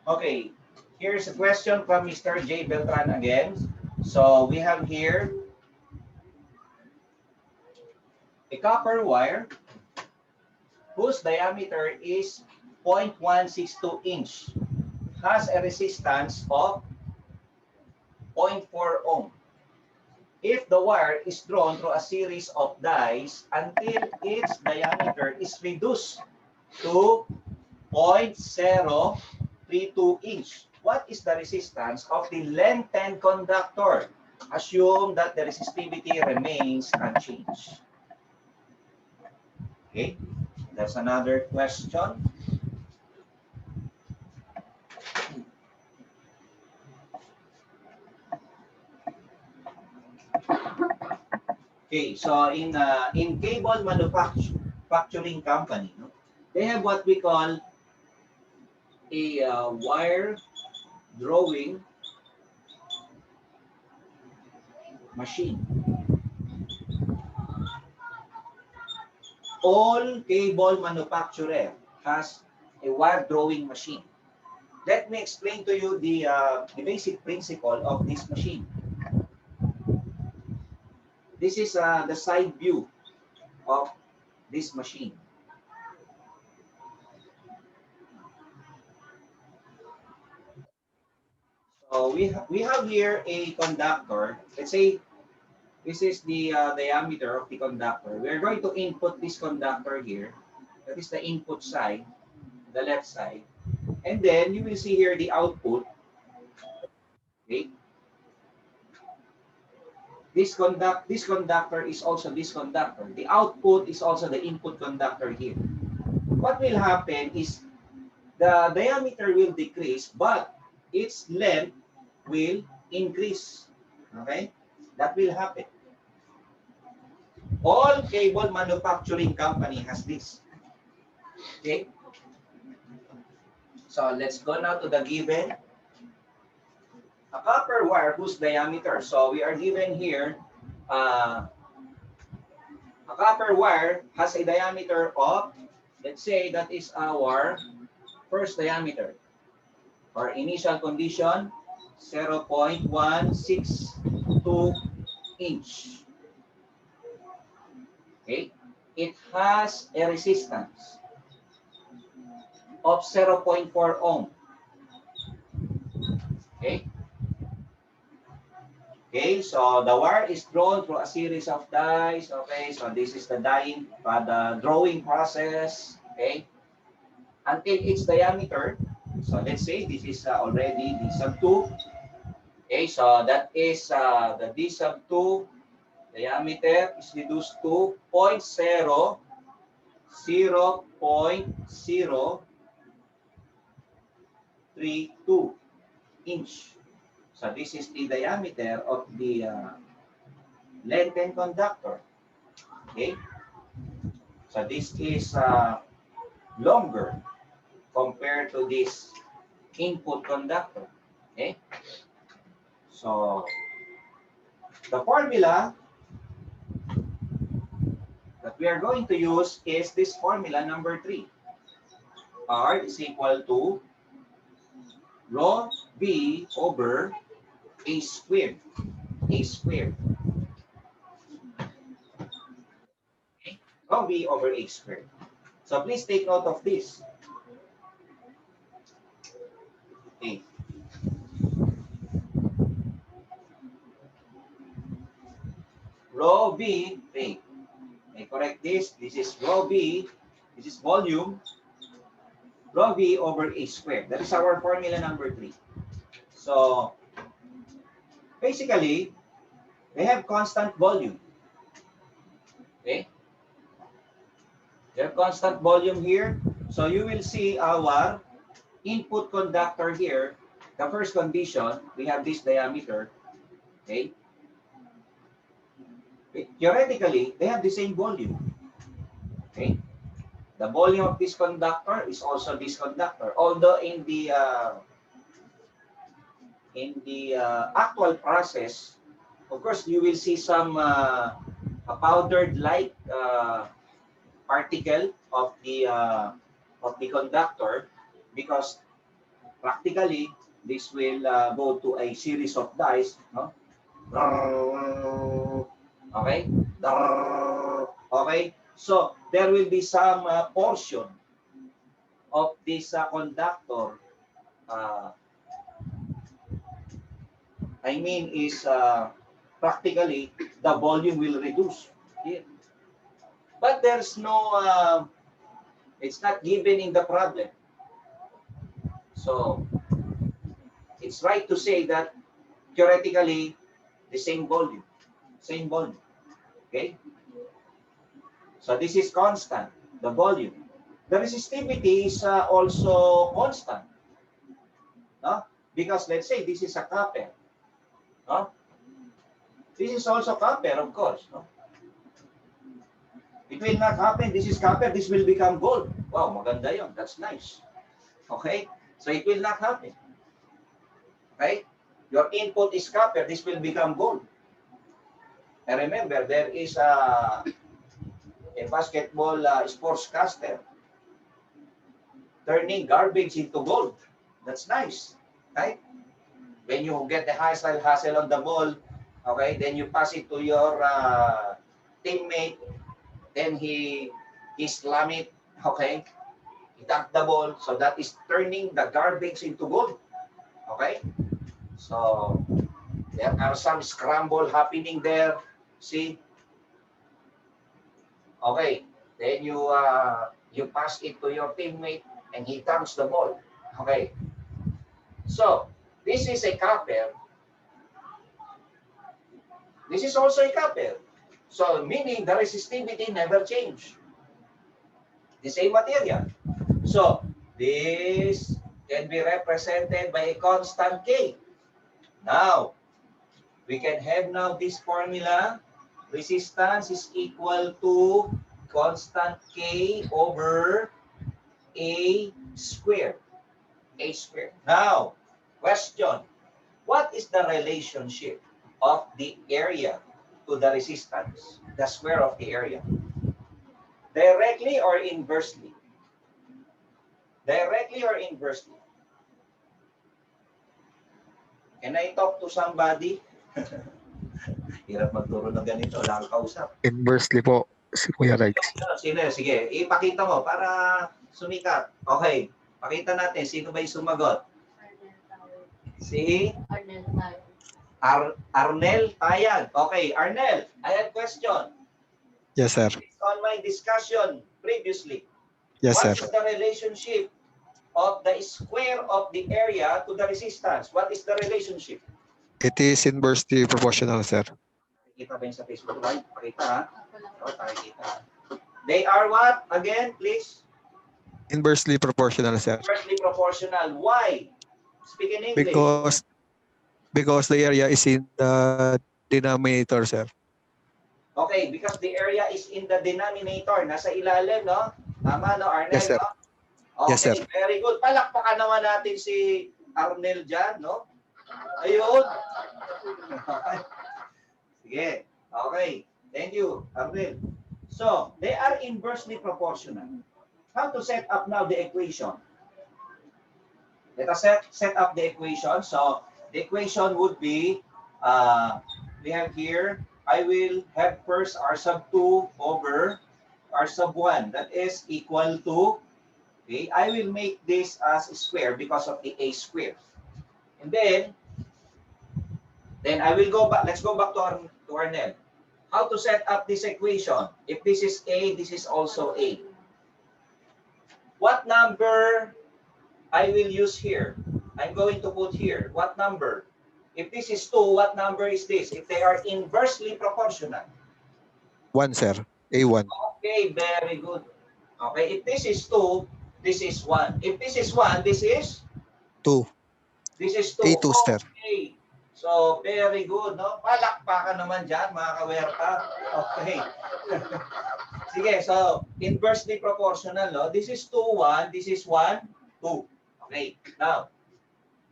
Okay, here's a question from Mr. J. Beltran again. So we have here a copper wire whose diameter is 0.162 inch has a resistance of 0.4 ohm. If the wire is drawn through a series of dies until its diameter is reduced to 0.032 inch, what is the resistance of the lengthened conductor? Assume that the resistivity remains unchanged. Okay, that's another question. Okay, so in cable manufacturing company, no, they have what we call a wire drawing machine. All cable manufacturer has a wire drawing machine. Let me explain to you the basic principle of this machine. This is the side view of this machine. So we have here a conductor. Let's say this is the diameter of the conductor. We're going to input this conductor here. That is the input side, the left side. And then you will see here the output. Okay. This conductor is also this conductor. The output is also the input conductor here. What will happen is the diameter will decrease, but its length will increase. Okay? That will happen. All cable manufacturing company has this. Okay? So let's go now to the given. A copper wire whose diameter. So we are given here a copper wire has a diameter of, let's say that is our first diameter or initial condition, 0.162 inch. Okay, it has a resistance of 0.4 ohm. Okay. Okay, so the wire is drawn through a series of dies. Okay, so this is the the drawing process. Okay, until its diameter. So let's say this is already D sub 2. Okay, so that is the D sub 2 diameter is reduced to 0.0, 0.032 inch. So this is the diameter of the lengthened conductor. Okay, so this is longer compared to this input conductor. Okay, so the formula that we are going to use is this formula number 3. R is equal to rho v over a squared. A squared. Okay, rho v over a squared. So please take note of this. Okay. Rho v, okay. I correct this. This is rho v. This is volume. Rho v over a squared. That is our formula number 3. So basically, they have constant volume. Okay. They have constant volume here. So you will see our input conductor here. The first condition, we have this diameter. Okay. Theoretically, they have the same volume. Okay. The volume of this conductor is also this conductor. Although in the actual process, of course, you will see some a powdered-like particle of the conductor, because practically, this will go to a series of dice, no? Okay? Okay? So, there will be some portion of this conductor, uh, I mean, is practically the volume will reduce here. But there's no, it's not given in the problem. So, it's right to say that theoretically, the same volume. Same volume. Okay? So this is constant, the volume. The resistivity is also constant. No? Because let's say this is a copper. No? This is also copper, of course. No? It will not happen. This is copper. This will become gold. Wow, maganda yun. That's nice. Okay? So it will not happen. Okay? Your input is copper. This will become gold. And remember, there is a basketball sportscaster turning garbage into gold. That's nice. Right? When you get the hustle on the ball, okay, then you pass it to your teammate, then he slam it, okay, he dunk the ball, so that is turning the garbage into gold, okay. So there are some scramble happening there, see, okay, then you pass it to your teammate and he dunks the ball, okay. So this is a copper. This is also a copper. So meaning the resistivity never change. The same material. So this can be represented by a constant K. Now, we can have now this formula. Resistance is equal to constant K over A squared. A squared. Now, question. What is the relationship of the area to the resistance, the square of the area? Directly or inversely? Directly or inversely? Can I talk to somebody? Hirap magturo ng ganito, wala kang kausap. Inversely po, si Kuya Rex. Sino? Sige, ipakita mo para sumikat. Okay, pakita natin, sino ba yung sumagot? Si? Arnel Tayag. Okay, Arnel, I have question. Yes, sir. Based on my discussion previously, Yes, what sir. is the relationship of the square of the area to the resistance? What is the relationship? It is inversely proportional, sir. Kita ba yun sa Facebook Live? Pakita ha? O, pakita. They are what? Again, please? Inversely proportional, sir. Inversely proportional. Why? Speak in English. Because the area is in the denominator, sir. Okay, because the area is in the denominator. Nasa ilalim, no? Tama, no, Arnel? Yes, sir. No? Okay, Yes, sir. very good. Palakpakan naman natin si Arnel dyan, no? Ayun. Sige. Okay. Thank you, Arnel. So, they are inversely proportional. How to set up now the equation? Let us set up the equation. So, the equation would be, we have here, I will have first R sub 2 over R sub 1. That is equal to, okay, I will make this as a square because of the A square. And then I will go back, let's go back to Arnel. How to set up this equation? If this is A, this is also A. What number I will use here? I'm going to put here. What number? If this is 2, what number is this? If they are inversely proportional. 1, sir. A1. Okay, very good. Okay, if this is 2, this is 1. If this is 1, this is? 2. This is 2. A2, sir. Okay. So, very good, no? Palakpakan naman dyan, mga kawerta. Okay. Sige, so, inversely proportional, no? This is 2, 1. This is 1, 2. Okay, now,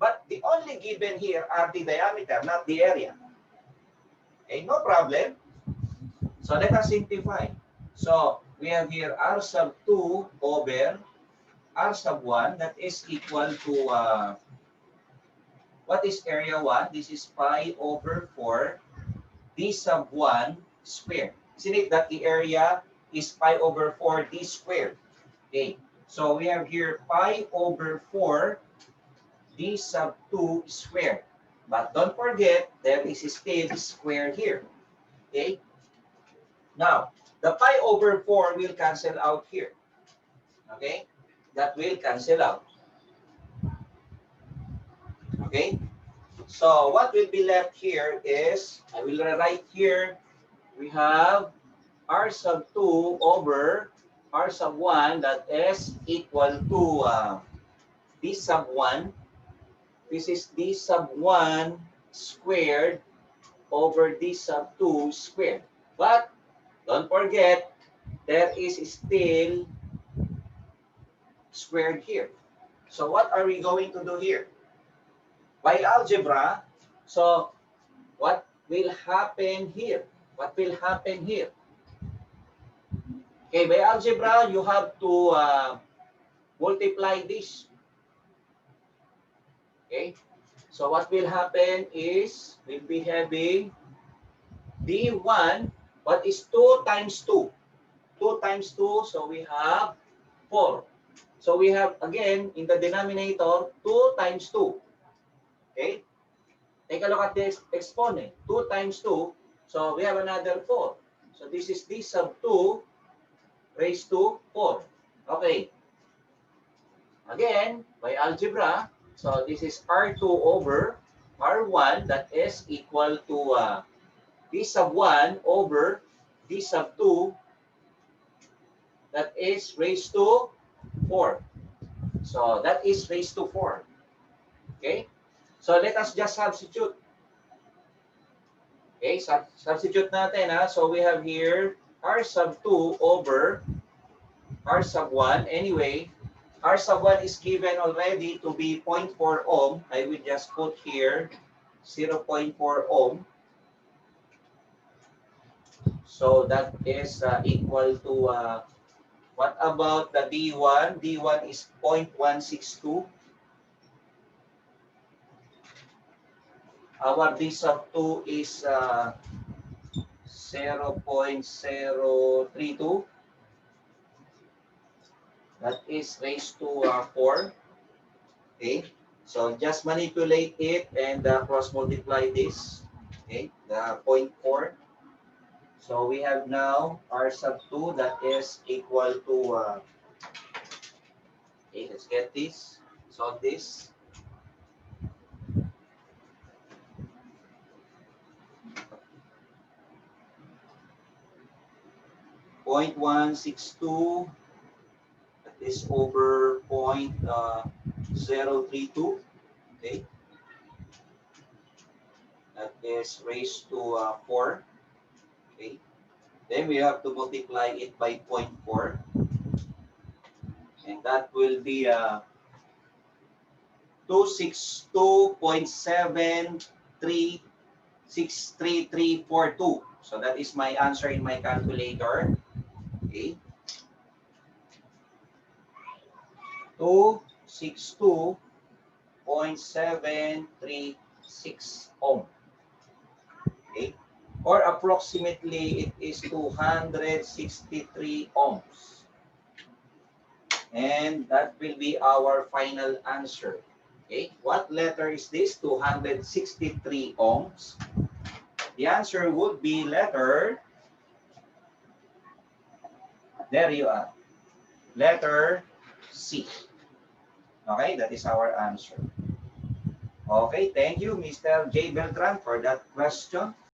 but the only given here are the diameter, not the area. Okay, no problem. So, let us simplify. So, we have here R sub 2 over R sub 1 that is equal to, what is area 1? This is pi over 4 d sub 1 squared. Isn't it that the area is pi over 4 d squared? Okay, so we have here pi over 4 d sub 2 squared. But don't forget, there is still square here. Okay, now the pi over 4 will cancel out here. Okay, that will cancel out. Okay, so what will be left here is, I will write here, we have r sub 2 over r sub 1 that is equal to d sub 1. This is d sub 1 squared over d sub 2 squared. But don't forget, there is still squared here. So what are we going to do here? By algebra, so what will happen here? What will happen here? Okay, by algebra, you have to multiply this. Okay, so what will happen is we'll be having d1, what is 2 times 2? 2 times 2, so we have 4. So we have, again, in the denominator, 2 times 2. Okay? Take a look at this exponent. 2 times 2, so we have another 4. So this is d sub 2 raised to 4. Okay. Again, by algebra, so this is R2 over R1, that is equal to d sub 1 over d sub 2, that is raised to 4. So that is raised to 4. Okay? So let us just substitute. Okay, substitute natin ha. So we have here R sub 2 over R sub 1. Anyway, R sub 1 is given already to be 0.4 ohm. I will just put here 0.4 ohm. So that is equal to, what about the D1? D1 is 0.162. Our D sub 2 is 0.032. That is raised to 4. Okay, so just manipulate it and cross multiply this. Okay, the 0.4. So we have now R sub 2 that is equal to, okay, let's get this, solve this. Point 0.162 is over 0.032. Okay, that is raised to 4. Okay, then we have to multiply it by 0.4, and that will be 262.7363342. So that is my answer in my calculator. Okay, 262.736 ohm. Okay, or approximately it is 263 ohms. And that will be our final answer. Okay, what letter is this? 263 ohms. The answer would be letter, there you are, letter C. Okay, that is our answer. Okay, thank you, Mr. J. Beltran, for that question.